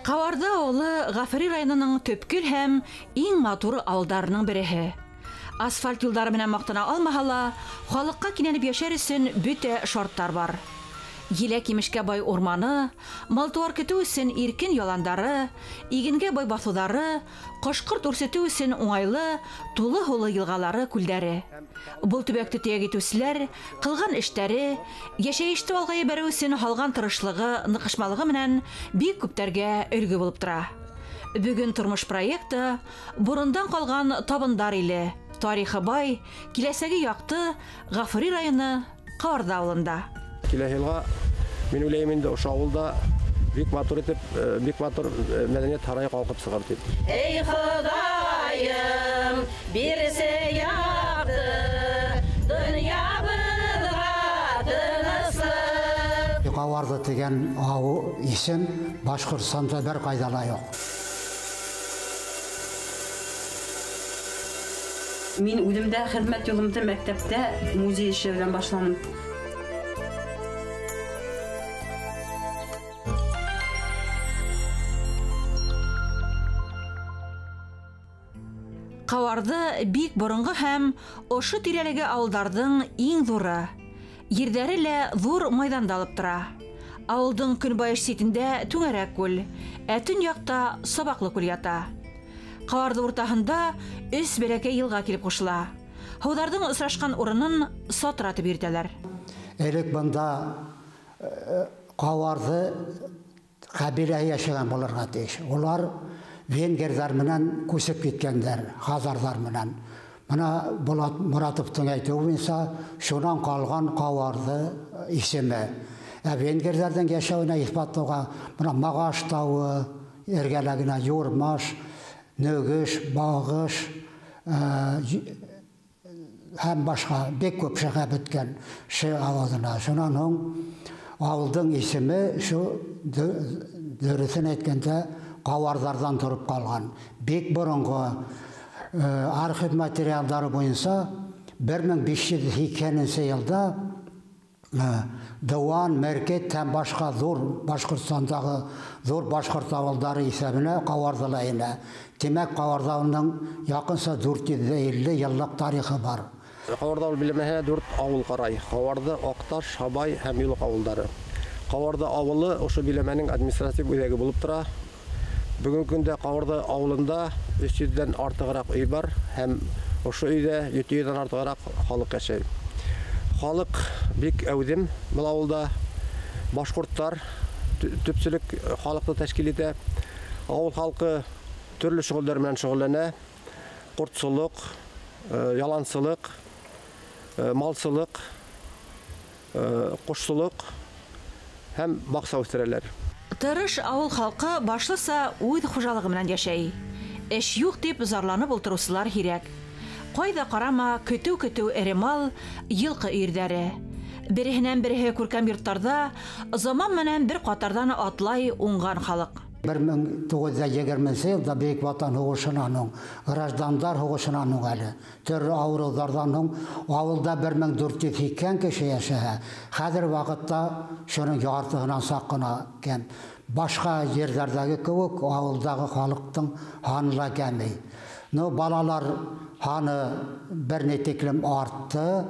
Каварда авылы Гафари районының төпкөл һәм иң матур авылдарының береһе. Асфальт юлдары менән мактана алмаһа, халыкка кинәнеп яшәр өчен бөтә шарттар бар. Еләк-емешкә бай урманы, мал-туар көтү өчен иркен яландары, игенгә бай басудары, кашкырт үрсетү өчен уңайлы, тулы-һулы елгалары, күлдәре. Бул төбәкте төяк итүчеләр кылган эштәре, яшәеште алга ебәрү өчен халган тырышлыгы, ныкышмалыгы менән бик күптәргә өлгү булып тора. Бүген тормыш проекты бурындан калган табындар иле, тарихы бай, киләсәге якты Гафари районы Каварда авылында. Киләһелгә мин уйлыйм инде ошо авылда бик матур итеп, бик матур мәдәният һарае калкып чыгар дип. Эй Ходаем, бирсе якты, дөньябызга тынычлык. Каварда дигән авыл исем Башкортстанда бер кайда да юк. Мин үземдә хезмәт юлымда мәктәптә музей эше белән башландым. Каварды бик борынгы һәм ошы тирәлеге авылдардың иң зуры. Ердәре лә зур майданда алып тора. Авылдың көнбайыш ситендә түңәрәк күл, төн якта Сабаклы күл ята. Каварды уртаһында өс бәләкәй елга килеп кушыла. Һауларның осрашкан урынын сатыратып йөртәләр. Элек бында Каварды кабилә яшәгән булырга тиеш. Улар венгерлар менән күсеп киткәннәр, хазарлар менән. Менә Булат Моратовның әйтүенчә, шуннан калган Каварды исеме. Венгерларның яшәвенә исбатлауга менә Магаш тауы, эргәлегенә Юрмаш, Нөгеш, Багыш, һәм башка бик күп шәһәр беткән авылына. Шуннан һуң авылдың исеме шу дөресен әйткәндә Кавардардан торып калган. Бик борынгы архив материалдары буенча 1502 елда Дыуан, Мәркәт һәм башка зур Башкортстандагы зур башкорт авылдары исәбенә Кавардала инә. Демәк, Кавардалның якынса 450 еллык тарихы бар. Каварда биләмәһә 4 авыл карай. Каварды, Акташ, Шабай һәм Юлык авылдары. Каварда авылы ошо биләмәнең административ үзәге булып тора. Бүген көндә Каварда авылында 300-дән артыграк өй бар һәм ошо өйдә 700-дән артыграк халык яшәй. Халык бик әүдем бу авылда. Башкортлар төпчелек халыкны тәшкил итә. Авыл халкы төрле шөгыльләр белән шөгыльләнә. Куртсылык, ялансылык, малсылык, кушсылык һәм бакса үстерәләр. Тырыш авыл халкы башлыса уйд хуҗалыгы белән яшәй. Эш юк дип зарланып утыручылар һирәк. Кайда карама көтү эремал, йылкы ирдәре. Береһеннән береһе күркәм йортларда заман менән бер катардан атлай уңган халык. 1920 елда Бөек Ватан һугышынан, граждандар һугышынан әле. Төрле авырулардан авылда 1402 кеше яшәһә. Хәзер вакытта шуның яртыгынан сакына кем. Башка җирләрдәге кебек авылдагы халыктың ханла кәми. Балалар ханы берне тиклем артты.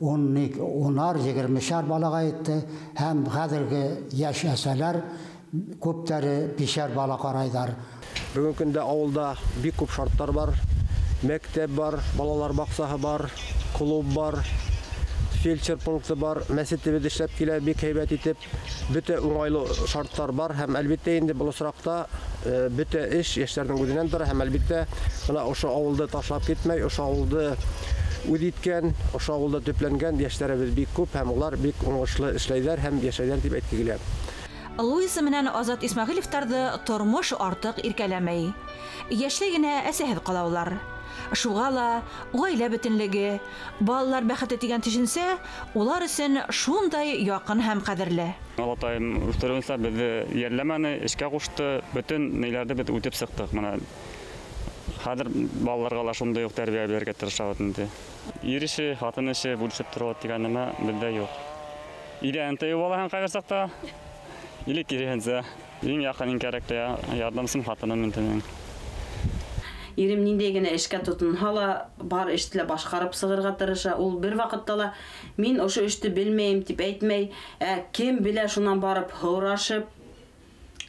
10-20 балага итте һәм хәзерге яшәсәләр күптәре 5 бала карайдар. Бүген көндә авылда бик күп шарттар бар. Мәктәп бар, балалар баксаһы бар, клуб бар, фельдшер пункты бар, мәсҗидтә эшләп килә, бик һәйбәт итеп, бөтә уңайлы шарттар бар һәм әлбәттә инде бу соракта бөтә эш яшьләрнең үзеннән тора һәм әлбәттә менә ошо авылды ташлап китмәй, ошо авылды үз иткән, ошо авылда төпләнгән яшьләребез бик күп һәм улар бик уңышлы эшләйләр һәм яшәйләр дип әйткегә килә. Луиза менән Азат Исмәгыйлевтәрде тормыш артык иркәләмәй. Яшьле генә әсәһез калалар. Шуга ла гаилә бөтенлеге, балалар бәхете дигән төшенсә, улар өчен шундай якын һәм кадерле. Алатайым үстерүнсә безне ярләмәне, эшкә кушты, бөтен ниләрдә бит үтеп чыктык. Менә хәзер балаларга ла шундай ук тәрбия бирергә тырышабыз инде. Ир ише, хатын ише бүлешеп торып дигән нәмә бездә юк. Идән тәйү балаһын кайгырсак та, или киренсә. Ең яқын ең кәрәкті ярдамсым хатыным инде. Ирем ниндәй генә эшкә тотынһа бар эштә башкарып сыгырга тырыша. Ул бер вакытта мин ошо эште белмәйм дип әйтмәй, кем белә шуннан барып һорашып,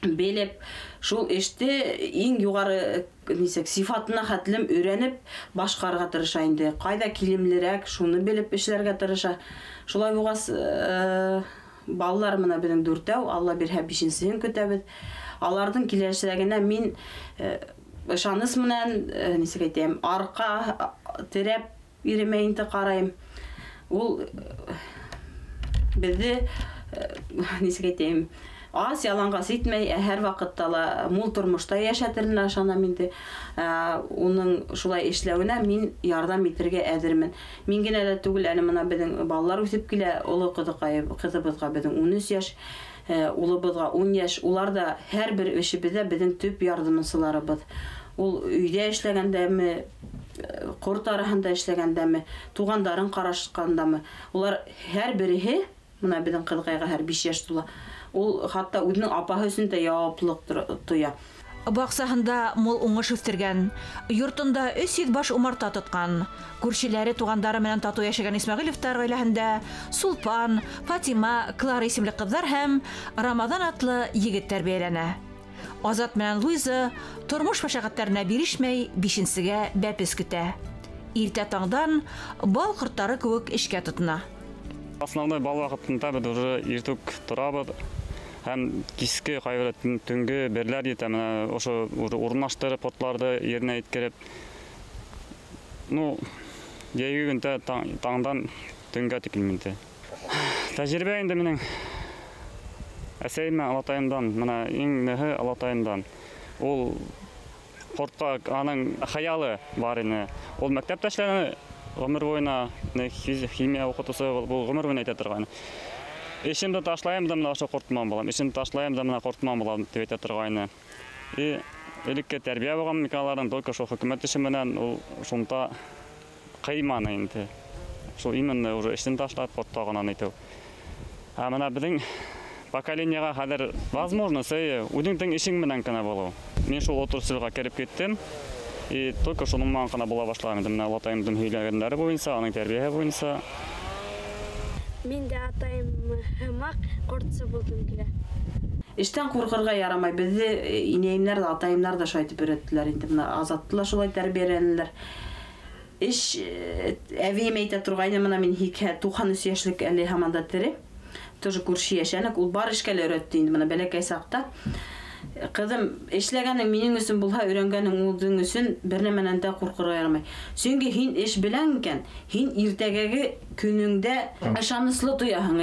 белеп, шул эште иң югары сифатына хәтлем өйрәнеп башкарга тырыша инде. Кайда килемлерәк, шуны белеп эшләргә тырыша. Шулай булгас, балалар менә безнең 4, Алла бирһә 5-сен көтәбез. Аларның киләчәгенә мин ышаныс менән, нисек әйтәм, арка терәп иремә инде карайм. Ул безне, нисек әйтәм, аз яланга ситмәй, һәр вакытта мул тормышта яшәтеренә ышанам инде. Уның шулай эшләвенә мин ярдәм итәргә әзермен. Мин генә дә түгел, әле менә безнең балалар үсеп килә, олы кызыбызга безнең 13 яшь, улыбызга 10 яшь. Улар да һәрбер эшебездә безнең төп ярдәмчыларыбыз. Ул өйдә эшләгәндәме, корт араһында эшләгәндәме, тугандарын карашкандамы, улар һәрберсе, менә безнең кызгайга һәр 5 яшь тула. Ул хатта үзенең апаһы өчен дә яуаплык тоя. Баксаһында мул уңыш үстергән, йортында 300 баш умарта тоткан, күршеләре, тугандары менән тату яшәгән Исмәгыйлевтар гаиләһендә Сулпан, Фатима, Клара исемле кызлар һәм Рамазан атлы егет тәрбияләнә. Азат менән Луиза тормыш мәшәкатьләренә бирешмәй 5-сегә бәпес көтә. Иртә таңдан бал кортлары кебек эшкә тотына. Основной бал вакытында без уже иртүк торабыз. Һәм киске кайбер төнгө берләр җитә, менә ошо урнаштырып потларды yerine иткереп. Ну, яйгы көндә таңдан төнгә тикилмәде. Тәҗрибә инде минең әсәйемә алатайымдан, менә иң мөһи алатайымдан. Ул кортка аның хаялы бар иде. Ул мәктәптәшләрне гомер буена химия укытысы бу гомер буена әйтә торган. Эшемдә ташлаем да менә ошо кортман булам. Эшемдә ташлаем да менә кортман булам дип әйтә торган. Элекке тәрбия булган микалардан только шул хөкүмәт эше менән ул шунда кыйманы инде. Шул именно уже эштән ташлап кортаган әйтә. Менә безнең поколениягә хәзер возможности үзеңнең эшең менән генә булу. Мин шул отурсылга кереп киттем. Только шуның менән гына була башлаган. Менә атайымның һөйләгәннәре буенча, аның тәрбияһе буенча. Мин дә атайым һымак кортсы булдым килә. Эштән куркырга ярамай. Безне инәемнәр дә, атайымнар да шайтып өйрәттеләр инде. Менә Азаттыла шулай тәрбияләнделәр. Эш әвием әйтә торган, менә мин 93 яшьлек әле һаман да тере. Тоже күрше яшәнек, ул бар эшкә өйрәтте инде менә бәләкәй сакта. Кызым, эшләгәнең минең өчен булса, өйрәнгәнең үзең өчен бер нәмәнән дә куркырга ярамай. Чөнки һин эш белән икән, һин иртәгәге көнеңдә ышанычлы тояһың.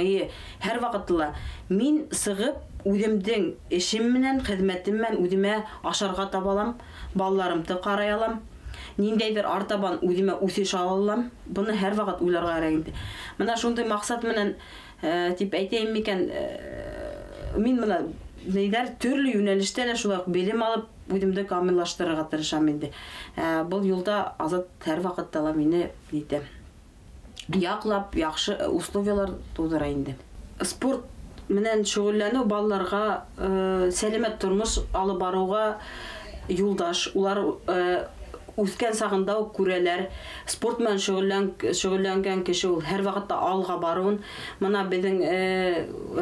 Һәр вакытта мин сыгып үземнең эшем менән, хезмәтем менән үземә ашарга табалам, балаларымны карай алам. Ниндәйдер артабан үземә үсеш алам. Буны һәр вакыт уйларга кирәк инде. Менә шундый максат менән дип әйтәм микән, мин менә нидәр төрле юнәлештә дә шулай белем алып, үземне камиллаштырырга тырышам инде. Бу юлда Азат һәр вакытта мине дитә. Яклап, яхшы условиялар тудыра инде. Спорт менән шөгыльләнү балаларга сәламәт тормыш алып баруга юлдаш. Улар үскән сагында ук күрәләр. Спорт менән шөгыльләнгән кеше ул һәр вакытта алга баруын. Менә безнең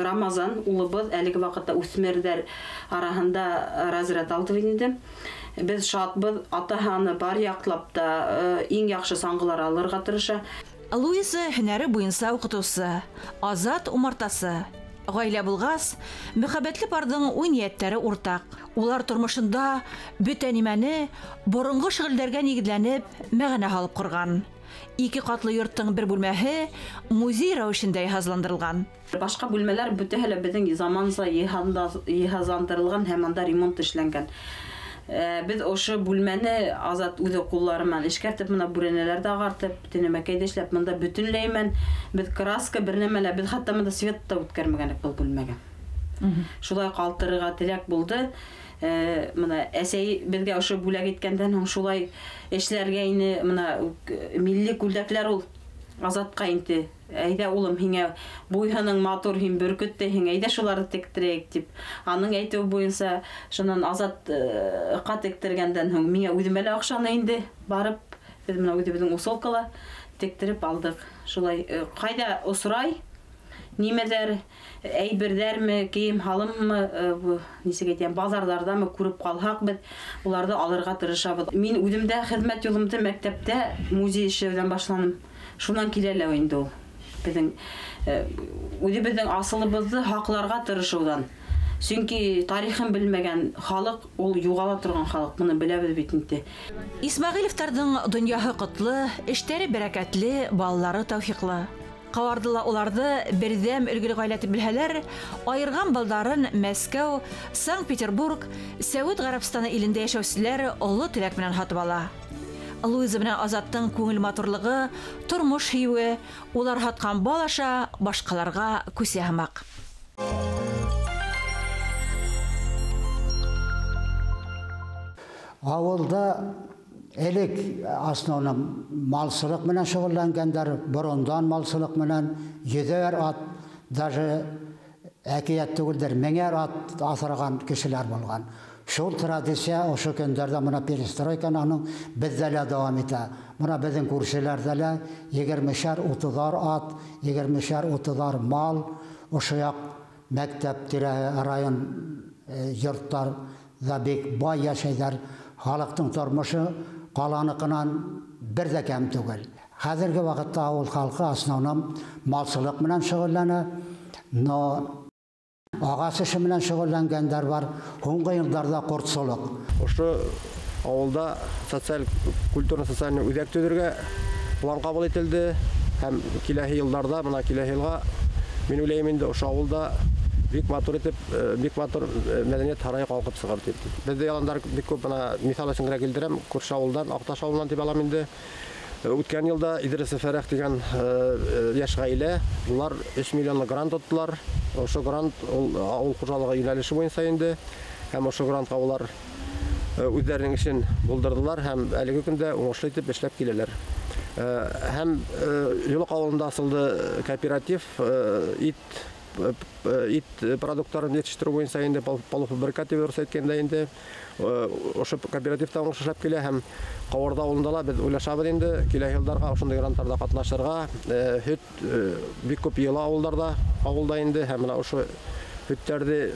Рамазан улыбыз әлеге вакытта үсмерләр арасында разряд алды инде. Без шатбыз, атаһаны бар яклап та иң яхшы саңгылар алырга тырыша. Луиза һөнәре буенча укытучы, Азат умартасы. Гаилә булгас, мөхәббәтле парның уйнияттәре уртак. Улар тормышында бөтен нимәне борынгы шөгыльләргә нигезләнеп, мәгънә алып курган. 2 катлы йорттың бер бүлмәһе музей рәвешендә язландырылган. Башка бүлмәләр бөтенләй безнең заманча җиһазландырылган һәм анда ремонт эшләнгән. Biz ошо бүлмәне Азат үзе куллары менән эшкәртеп, менә бүрәнәләрдә агартып, төнемәкәйдә эшләп, монда бөтенләймен. Без краска бер нәмәләр, без хәтта монда свет та үткәрмәгәнек бу бүлмәгә. Шулай калтырыга теләк булды. Менә әсәй безгә ошо бүләк иткәндән соң шулай эшләргә ине, менә милли күлдәкләр ул Азатка инде әйдә улым һиңә буйһының матур һин бөркет тә һиңә әйдә шуларны тектерәйек дип. Аның әйтүе буенча шуннан Азат ка тектергәндән һуң миңа үҙемә лә акчаны инде барып без менә үзебезнең усолкала тектереп алдык. Шулай кайда осрай нимәләр әйберләрме, кием халыммы, нисек әйтәм, базарлардамы күреп калһак бит, уларны алырга тырышабыз. Мин үземдә хезмәт юлымда мәктәптә музей эше белән башланым. Шуннан киләләр инде ул. Безнең үзебезнең асылыбызны хакларга тырышудан. Чөнки тарихын белмәгән халык ул югала торган халык, моны беләбез бит инде. Исмәгыйлевтәрнең дөньяһы котлы, эшләре бәрәкәтле, балалары тәүфиклы. Кавардыла уларны бердәм өлгеле гаиләтеп белһәләр, айырган балдарын Мәскәү, Санкт-Петербург, Сәүд Гарәбстаны илендә яшәүчеләр олы теләк белән һатып ала. Луиза белән Азаттың күңел матурлыгы, тормыш һиюе, улар һаткан бал аша башкаларга күсә һымак. Авылда элек основном малсылык менән шөгыльләнгәндәр, борондан малсылык менән йөҙәр ат, даже әкият түгелдер, меңәр ат асырган кешеләр булган. Шул традиция ошо көндәрдә моны перестройканы аның бездә лә дәвам итә. Моны безнең күршеләрдә лә 20-30 ат, 20-30 мал, ошо як мәктәп тирә район йорттар да бик бай яшәйләр. Халыктың тормышы каланыкынан бер дә кәм түгел. Хәзерге вакытта авыл халкы основном малсылык менән шөгыльләнә, но агас эше менән шөгыльләнгәндәр бар. Һуңгы елларда кортсолык. Ошо авылда социаль культурный социальный үзәк төзергә план кабул ителде һәм киләһе елларда, менә киләһе елга мин уйлыйм инде ошо авылда бик матур итеп, бик матур мәдәният һарае калкып чыгар дип. Бездә яландар бик күп, менә мисал өчен генә килдерәм, күрше авылдан, Акташ авылынан дип алам инде. Үткән елда Идрис Фәрәх дигән яшь гаилә, улар 3 миллионлы грант тоттылар. Ошо грант авыл хуҗалыгы юнәлеше буенча инде, һәм ошо грантка улар үзләренең эшен булдырдылар һәм әлеге көндә уңышлы итеп эшләп киләләр. Һәм Юлык авылында асылды кооператив ит продуктларын җитештерү буенча инде полуфабрикат дип әйткәндә инде ошо кооперативта уңыш эшләп килә һәм Каварда авылында ла без уйлашабыз инде киләһе елларга ошондый грантларда катнашырга. Һөт бик күп йыла авылда инде һәм менә ошо һөттәрне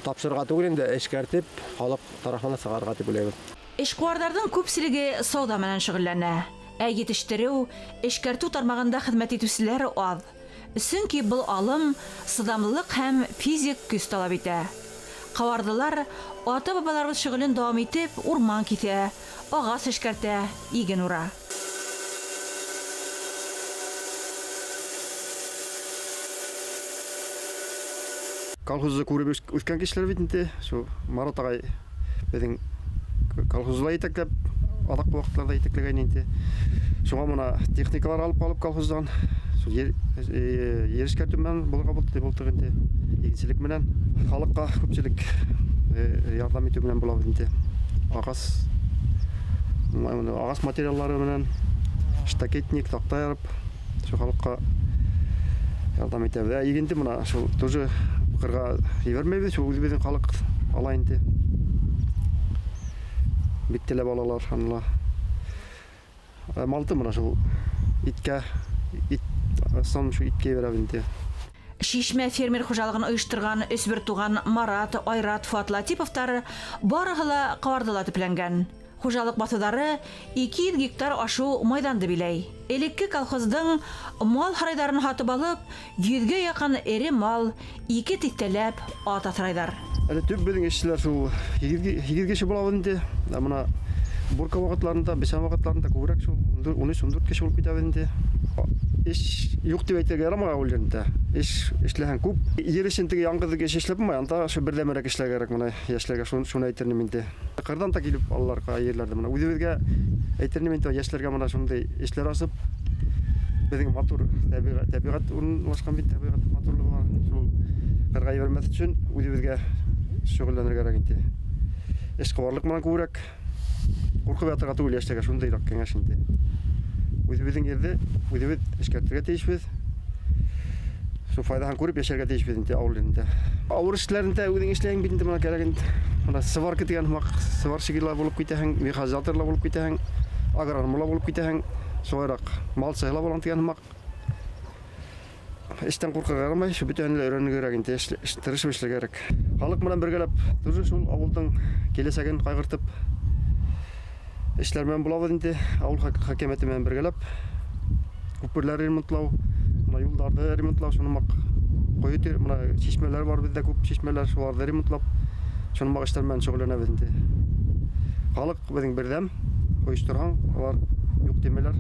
тапшырырга түгел инде эшкәртеп халык тарафына сыгарга дип уйлыйбыз. Эшкуарларның күпселеге сауда менән шөгыльләнә. Җитештерү, эшкәртү тармагында хезмәт итүчеләр аз. Чөнки был алым сыдамлылык һәм физик көч талап итә. Кавардылар ата-бабаларыбыз шөгылен дәвам итеп урман кисә, агас эшкәртә, иген ура. Колхозда күреп үскән кешеләр бит инде, шу Марат агай безнең колхозда итәкләп, адак вакытларда итәкләгән инде. Шуңа моны техникалар алып калып колхоздан Ерішкәрту менән булырга булды инде. Игенчелек менән халыкка күпчелек ярдәм итү белән була инде. Агас материаллары менән штакетник, такта ярып, шу халыкка ярдәм итәбез. Игенде менә шул тоже кырга җибәрмәйбез, шу үзебезнең халык ала инде. Бик теләп алалар ханла. Малты менә шул иткә сон шу итке берәбенде. Шишмә фермер хуҗалыгын оештырган өсбер туган Марат, Айрат, Фуат Латиповтар барыгы ла Кавардыла төпләнгән. Хуҗалык басыдары 200 гектар ашу майданды биләй. Элекке колхоздың мал һарайдарын һатып алып, 100гә якын эре мал, 2 титтәләп ат асрайдар. Әле төп безнең эшчеләр шул 200 кеше була инде. Менә бурка вакытларында, бешән вакытларында күбрәк шул 13-14 кеше булып китә инде. Эш юк дип әйтергә ярамый ул җирдә. Эшләгән күп. Җир эшендәге яңгызлык эш эшләп булмый, анда шу бердәмерәк эшләргә кирәк менә яшьләргә шуны әйтермен инде. Кырдан та килеп алларга җирләрдә менә үзебезгә әйтермен инде яшьләргә менә шундый эшләр асып безнең матур табигать урынлашкан бит табигать матурлыгы бар. Шул кырга җибәрмәс өчен үзебезгә шөгыльләнергә кирәк инде. Эшкуарлык менән күбрәк куркып ятырга түгел яшьләргә шундыйрак киңәш инде. Үзебездин жерде үзебез эшкәртергә тиешбез. Şu faydahan көрүп яшәргә тиешбез инде авыл җирендә. Авыр эшләрендә үзең эшләйң бит инде моны кирәген. Моны сварка дигән мак сварщиклар булып китәһең, механизаторлар булып китәһең, агрономлар булып китәһең, шулайрак мал сайлап алган дигән мак. Эштән куркырга ярамый, шу бүтәнләй өйрәнергә кирәк инде, тырышып эшләргә кирәк. Халык белән бергәләп, туры шул авылның киләсәген кайгыртып эшләр белән булабыз инде, авыл хакимияте белән бергәләп күперләр ремонтлау, мына юлларны ремонтлау, шуны мак кое мына чишмәләр бар бездә, күп чишмәләр, шуларны ремонтлап, шуны мак эшләр белән шөгыльләнәбез инде. Халык безнең бердәм, оештырган, алар юк демәләр,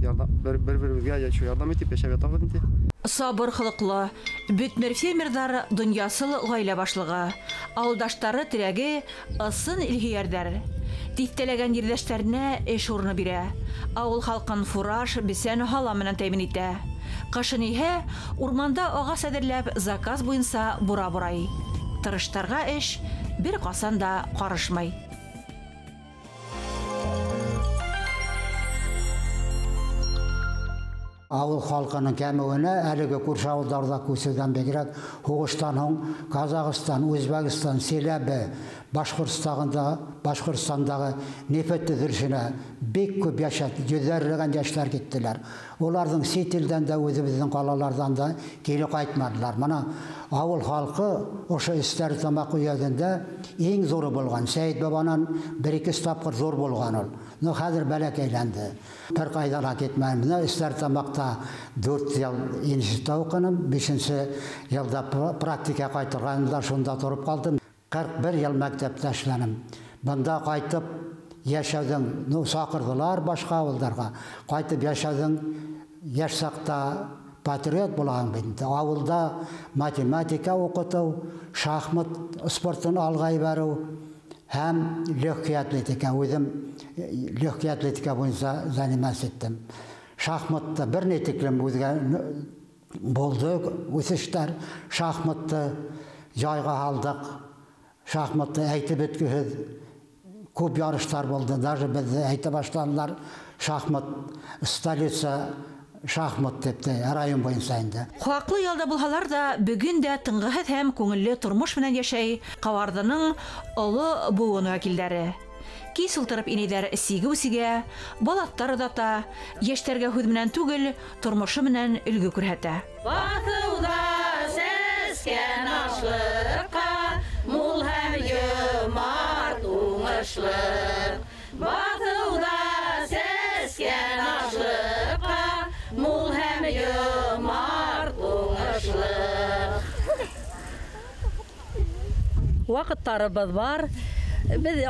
ярдәм бер-беребезгә ярдәм итеп яшәп ятабыз инде. Сабыр хылыклы, бүтмер фермердар дөньясыл гаилә башлыгы, авылдаштары теләге ысын илһиярдар. Тиктәләгән ердәшләренә эш урыны бирә. Авыл халкын фураж, бесән һала менән тәэмин итә. Кышын иһә урманда агач әзерләп заказ буенча бура бурай. Тырыштарга эш бер касан да карышмай. Авыл халкының кәмеуіне әлігі күрші ауылдарда көсілген бегірек Хуғыштан хоң, Казақстан, Өзбекстан, Селебі, Башқұртстандағы нефетті дүршіне бек көп яшады, жүздерлеген яшылар кеттілер. Олардың сетілден де өзіміздің қалалардан да келі қайтмадылар. Мына ауыл халқы ошы істер тамақ үйегінде ең зоры болған. Сәйд бабанан бір-екі тапқыр зор болған ол. Но қазір бәлек әйленді. Бір қайдан әкетмәйім. Мына істер тамақта 4 жыл институтта оқыным, 5-ші жылда практика қайтырғанымда шында тұрып қалдым. 41 жыл мәктепте эшләнем. Бында қайтып яшәүдің, сақырдылар башқа ауылдарға. Қайтып яшәүдің яшсақта патриот болған бейді. Ауылда математика оқыту, шахмат спортын алғай бару, һәм легкий атлетика. Өзім легкий атлетика бойынша заниматься еттім. Шахматты бір нетеклім болды, өсіштер. Шахматты жайға алдық. Шахматты әйтіп өткізді. Көп ярыштар болды. Даже бізді әйті баштанлар шахмат, столица шахмат депті, район бойынша инде. Хақлы ялда булһалар да бүгін дә тыңғыһыҙ һәм күңелле тормыш менән яшәй Кавардының олы буын вәкилдәре. Ки сылтырып инәйҙәр сиге-үсигә, балаттар дата, яшьтәргә һүҙ менән түгел, тормышы менән өлгө күрһәтә. Батылда сәскән ашлыҡҡа, мул һәм йомарт уңышлыҡ. Батылда сәскән ашлыҡҡа, мул һәм йомарт уңышлыҡ. Ваҡыттарыбыҙ бар. Беҙ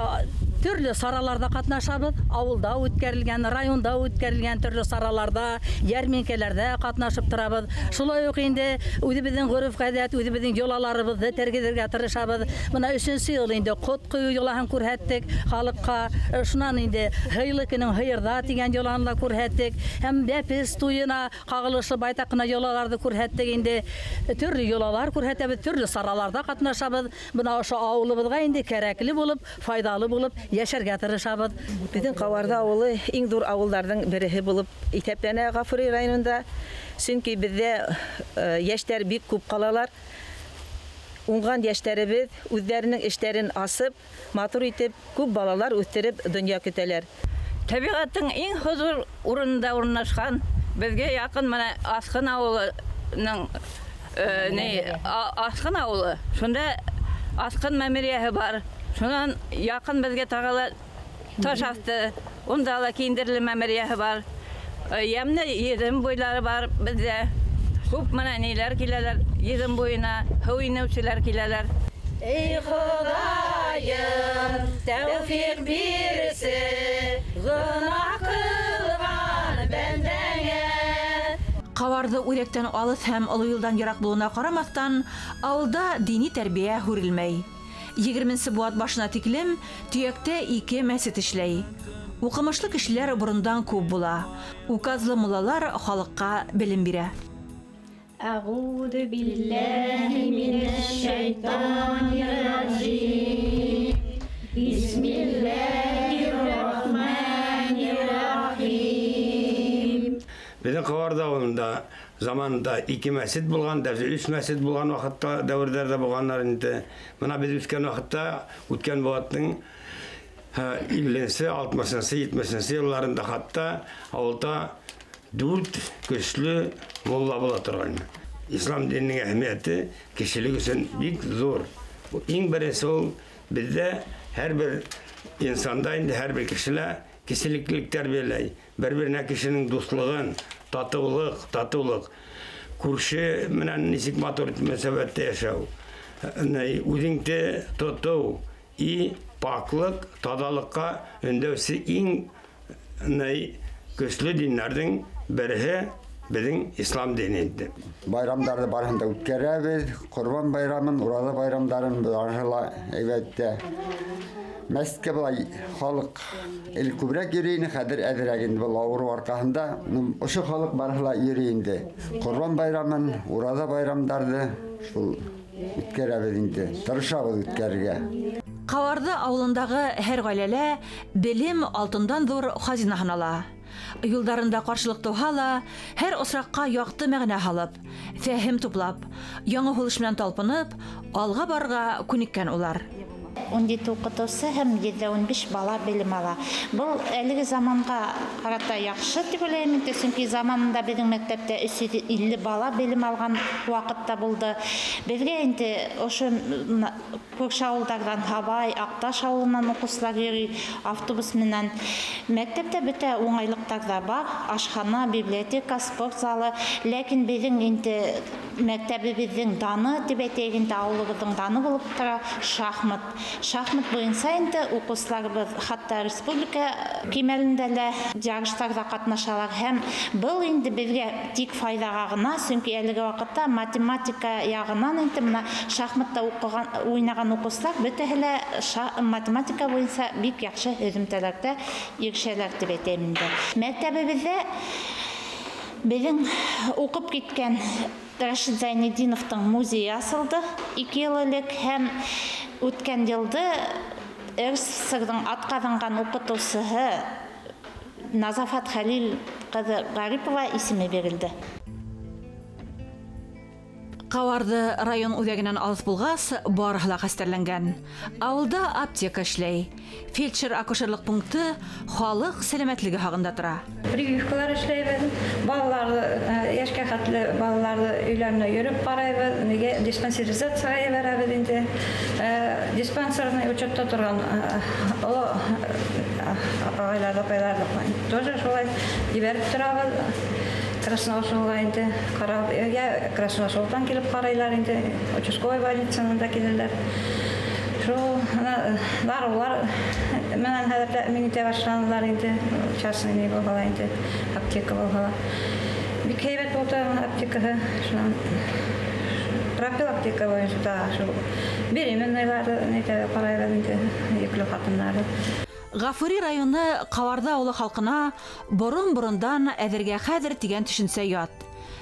төрлө сараларда катнашабыз. Авылда үткәрелгән, районда үткәрелгән төрлө сараларда, ярминкәләрдә катнашып торабыз. Шулай ук инде үзебезнең гореф-гадәт, үзебезнең йолаларыбызды тәргиләргә тырышабыз. Менә 3нче ел инде кот кую йолаһын күрһәттек халыкка. Шунан инде һыйлы көнең һыйырда дигән йоланы күрһәттек. Һәм бәпес туена кагылышы байтак кына йолаларны күрһәттек инде. Төрле йолалар күрһәтәбез, төрле сараларда катнашабыз. Менә ошо авылыбызга инде кирәкле булып, файдалы булып яшәргә тырышабыз. Безнең Каварда авылы иң зур авылларның береһе булып исәпләнә Гафури районында. Чөнки бездә яшьтәр бик күп калалар. Уңган яшьтәребез үзләренең эшләрен асып, матур итеп, күп балалар үстереп дөнья көтәләр. Табигатьнең иң хозур урынында урнашкан, безгә якын менә Асхын авылының Асхын авылы. Шунда Асхын мәмерияһе бар. Шунан якын безгә тагыла таш асты, онда ла киндерле мәмерияһе бар. Ямны Едем буйлары бар бездә. Күп менә ниләр киләләр, Едем буена, һыу инеүчеләр киләләр. Ey Худайым, тәүфик бирсе, гынах кылган бәндәңә. Каварды үрәктән алыс һәм олы юлдан ерак булуына карамастан, авылда дини тәрбия һүрелмәй. 20 буат башына тиклем төяктә 2 мәсет эшләй. Укымышлы кешеләр бурындан күп була. Указлы муллалар халыкка белем бирә. أعوذ بالله من الشيطان الرجيم بسم الله الرحمن الرحيم Bizden Kavarda olunda zamanında 2 mescid bulgan, 3 mescid bulgan vakitte devirlerde bulganlar indi. Buna biz ütken vakitte ütken vakitin 50'si, 60'sı, 70'si yıllarında hatta avulda 4 güçlü mulla bula turgan. İslam dininin ehemmiyeti kişilik için büyük zor. Bu en birisi ol bizde her bir insanda indi her bir kişiliklik terbiyeley. Birbirine kişinin dostluğun, tatılıq, kurşı menen nisik motor mesabette yaşav. Udingte tutu, paklık, tadalıkka öndevsi en güçlü dinlerden biri bizim İslam diniydi. Bayramlarda barında ütkərəbіз, Kurban bayramın, Urada bayramların barışla evette. Mescidke bulay halk el kübrek yürüyünü kadir edirəgin bu ağır arkasında oşu halk barışla yürüyündü. Kurban bayramın, Urada bayramdardı şu ütkərəbizindi. Tırışabız ütkərge. Каварды авылындагы һәр гаиләлә белем алтындан зур хазинаһын ала. Юлдарында каршылык туһала, һәр осракка якты мәгънә халып, фәһим туплап, яңа хулыш белән талпынып, алга барга күнеккән улар. 17 укытучысы һәм 7-15 бала белем ала. Бұл әлеге заманга карата яхшы дип уйлыйм, чөнки заманында безнең мәктәптә 350 бала белем алган вакытта булды. Безгә инде ошо күрше авылдардан Хабай, Акташ авылынан укучылар йөри, автобус менән. Мәктәптә бөтә уңайлыктар да бар, ашхана, библиотека, спорт залы, ләкин безнең инде мәктәбебезнең даны дип әйтәйек, авылыбызның даны булып тора шахмат. Шахмат буенча инде укучыларыбыз хатта республика кимәлендә дә ярышларда катнашалар һәм был инде безгә тик файдага гына, чөнки әлеге вакытта математика ягыннан инде менә шахматта уйнаган укучылар бөтәһе лә математика буенча бик яхшы һөҗүмтәләрдә ирешәләр дип әйтәм инде. Мәктәбебездә безнең укып киткән Рашид Зайнетдиновтың музейы асылды 2 ел элек һәм үткән елда РСФСРның атказанган укытучысы Назафат Халил кызы Гарипова исеме бирелде. Каварды район үзәгенән алыс булгас, барыһы хәстәрләнгән. Авылда аптека эшләй. Фельдшер-акушерлык пункты халык сәламәтлеге хакында тора. Прививкалар эшләйбез. Балаларды, яшькә хәтле балаларды өйләренә йөреп карайбыз. Нигә диспансеризациягә бәрәбез инде. Диспансерный учетта торган айларда пайларда тоже шулай ибәреп торабыз. Красноушылга инде карап, я Красноушылдан килеп карайлар инде, участковый больницасында киләләр. Шу дарулар менән хәзер минитә башланылар инде, частный булган инде, аптека булган. Бик һәйбәт булды аптекаһы, шуннан профилактика буенча шу беременныйлар нитә карайлар инде, йөкле хатыннар. Гафури районы Каварды авылы халкына борын-борындан әҙергә хәҙер тигән төшөнсә ят.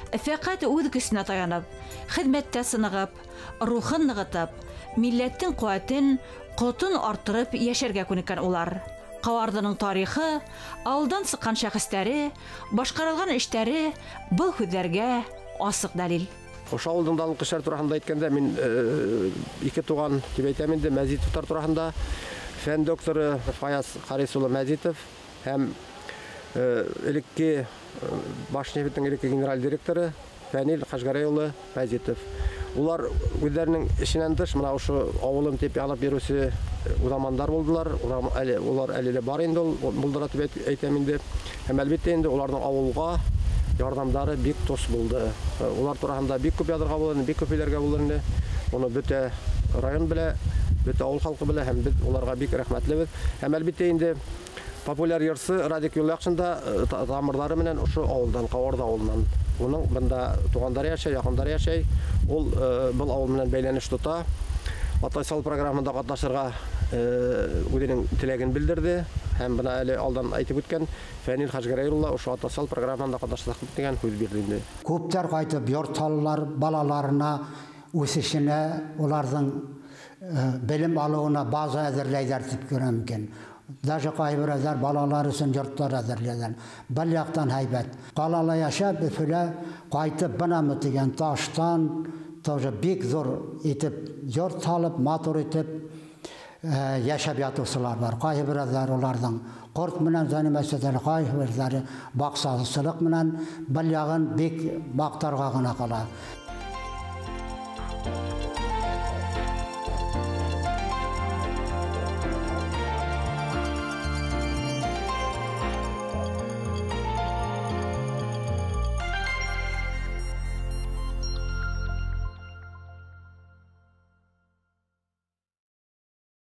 Фәҡәт үҙ көсөнә таянып, хеҙмәттә сынығып, рухын нығытып, милләттең ҡуәтен, ҡотон арттырып йәшәргә күнеккән улар. Кавардының тарихы, ауылдан сыҡҡан шәхестәре, башҡарылған эштәре был һүҙҙәргә асыҡ дәлил. Ошо ауылдың данлыҡ эштәре тураһында әйткәндә мин 2 туған дип әйтәм инде Мәзитовтар тураһында. Фән докторы Фаяз Харисулы Мәзитов һәм элекке Башнефтьтең элекке генераль директоры Фәнил Хажгарәйулы Мәзитов. Улар үзләренең эшеннән тыш менә ошо авылын тип янып йөрүсе урамандар булдылар. Улар әле дә бар инде ул булдыра дип әйтәм инде. Һәм әлбәттә инде уларның авылга ярдәмдары бик тос булды. Улар тураһында бик күп язырга булды, бик күп әйләргә булды. Моны бөтә район белә, бөтә авыл халкы белә һәм без уларга бик рәхмәтлебез. Һәм әлбәттә инде популяр йырсы Радик Юлъякшында тамырлары менән ошо авылдан, Каварды авылынан. Уның бында тугандары яшәй, якындары яшәй. Ул был авыл менән бәйләнеш тота. Атайсал программада катнашырга үзенең теләген белдерде. Һәм бына әле алдан әйтеп үткән Фәнил Хажгарәйулла ошо Атайсал программада катнашсак дигән һүз бирде инде. Күптәр кайтып йортлалар балаларына үсешенә, уларның белем алуына база әзерләйдәр дип күрәм икән. Даже кайбыразар балалар өсөн йортлар әзерләгән. Бер яктан һәйбәт. Калала яшәп, Өфөлә кайтып бынамы дигән таштан, тоже бик зур итеп йорт салып, матур итеп яшәп ятучылар бар. Кайбыразар уларның корт менән занимаштар, кайбыразары баксалык менән бер ягын бик мактарга гына кала.